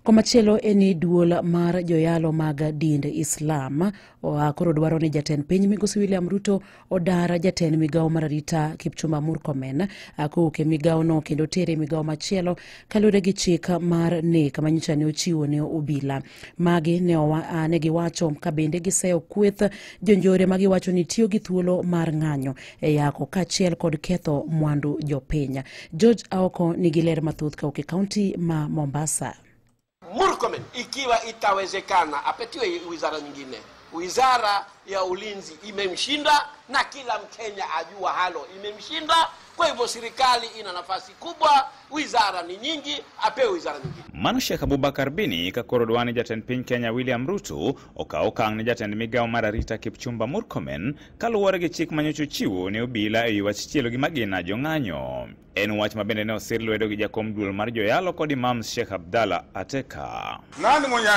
Komachielo eni duol mar joyalo mag dind Islam koro dwaro ni jatend piny Migosi William Ruto odara jatend migao mar arita Kipchumba Murkomen kowuok migao no kendo tere migao machielo kaluwore gi chik mar nek manyiso ni ochiwo ne obila. Magi ne giwacho ka bende giseyo kweth jonjore ma giwacho ni tiyo gi thuolo mar ng'anyo e yako kachiel kod ketho mwandu jopiny. George Aoko nigi ler mathoth kauke kaunti ma Mombasa. Murkomen ikiwa itawezekana apetiwe wizara nyingine. Wizara ya ulinzi imemshinda na kila Mkenya ajua halo imemshinda. Kwa hivyo serikali ina nafasi kubwa, wizara ni nyingi, apewe wizara nyingine. Mano Sheikh Abubakar Bini kakorodwani jatend piny Kenya William Ruto okang ni jatend migao mar arita Kipchumba Murkomen kaluwore gi chik manyocha chiwo ne obila e wach chielo gi magina jong'anyo. En wach mabende ne osir lwedo gi jakom duol mar joyalo kod Imam Sheikh Abdalla Ateka. Nani mwenye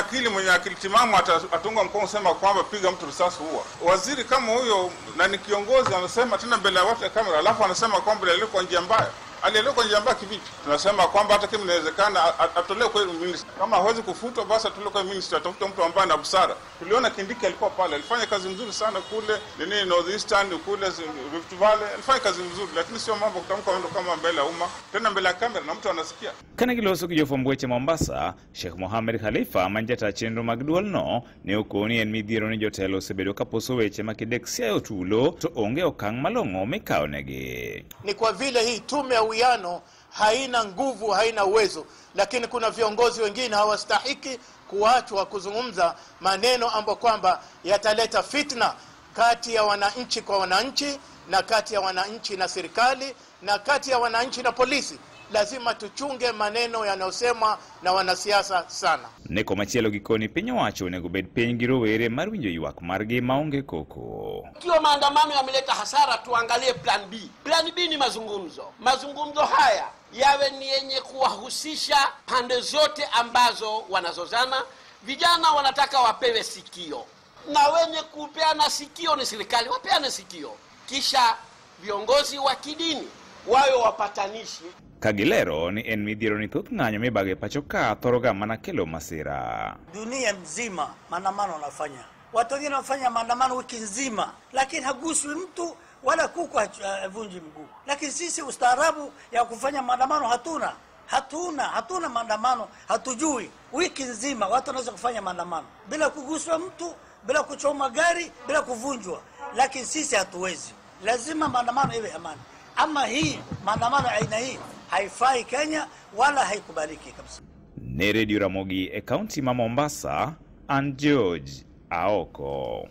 akili timamu atunga mkono sema kwamba piga mtu risasi huwa? Waziri kama huyo na ni kiongozi anasema tena mbele ya watu ya kamera, alafu anasema kwamba alikuwa njia mbaya. Aliyekuwa njia mbaya kivipi? Tunasema kwamba hata kama inawezekana atolewe kwa minister. Kama hawezi kufutwa basi atolewe kwa minister, atafuta mtu ambaye ana busara. Tuliona Kindiki alikuwa pale, alifanya kazi nzuri sana kule Northeastern kule Rift Valley, alifanya kazi nzuri, lakini sio mambo kutamka ndo kama mbele ya umma, tena mbele ya kamera na mtu anasikia. Kana giloso gi jofwamb Mombasa, Sheikh Mohamed Khalifa manjata chenro mag duol no ne okoni en midhiero ni jotelo osebedo kaposo weche makidek siayo tulo to onge okang' malong'o mikao negi. Ni kwa vile hii tume ya uwiano haina nguvu, haina uwezo, lakini kuna viongozi wengine hawastahiki kuachwa kuzungumza maneno ambayo kwamba yataleta fitna kati ya wananchi kwa wananchi, na kati ya wananchi na serikali, na kati ya wananchi na polisi. Lazima tuchunge maneno yanayosemwa na wanasiasa sana. Neko machielo gikoni piny owacho onego bed piny gi rowere mar winjo ywak margi maonge koko. Ikiwa maandamano yameleta hasara, tuangalie plan B. Plan B ni mazungumzo. Mazungumzo haya yawe ni yenye kuwahusisha pande zote ambazo wanazozana. Vijana wanataka wapewe sikio, na wenye kupeana sikio ni serikali, wapeane sikio. Kisha viongozi wa kidini wawe wapatanishi. Kagilero ni en midhiero ni thoth ng'anyo mibage pacho ka thoroga mana kelo masira. Dunia mzima maandamano wanafanya. Watu wengine wanafanya maandamano wiki nzima, lakini haguswi mtu wala kuku havunji mguu. Lakini sisi ustaarabu ya kufanya maandamano hatuna maandamano, hatujui. Wiki nzima watu wanaweza kufanya maandamano bila kuguswa mtu, bila kuchoma gari, bila kuvunjwa. Lakini sisi hatuwezi. Lazima maandamano iwe amani. Ama hii maandamano aina hii haifai Kenya wala haikubaliki kabisa. Ne Radio Ramogi e kaunti ma Mombasa, and George Aoko.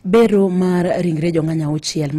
Bero mar ringre jong'anyo auchiel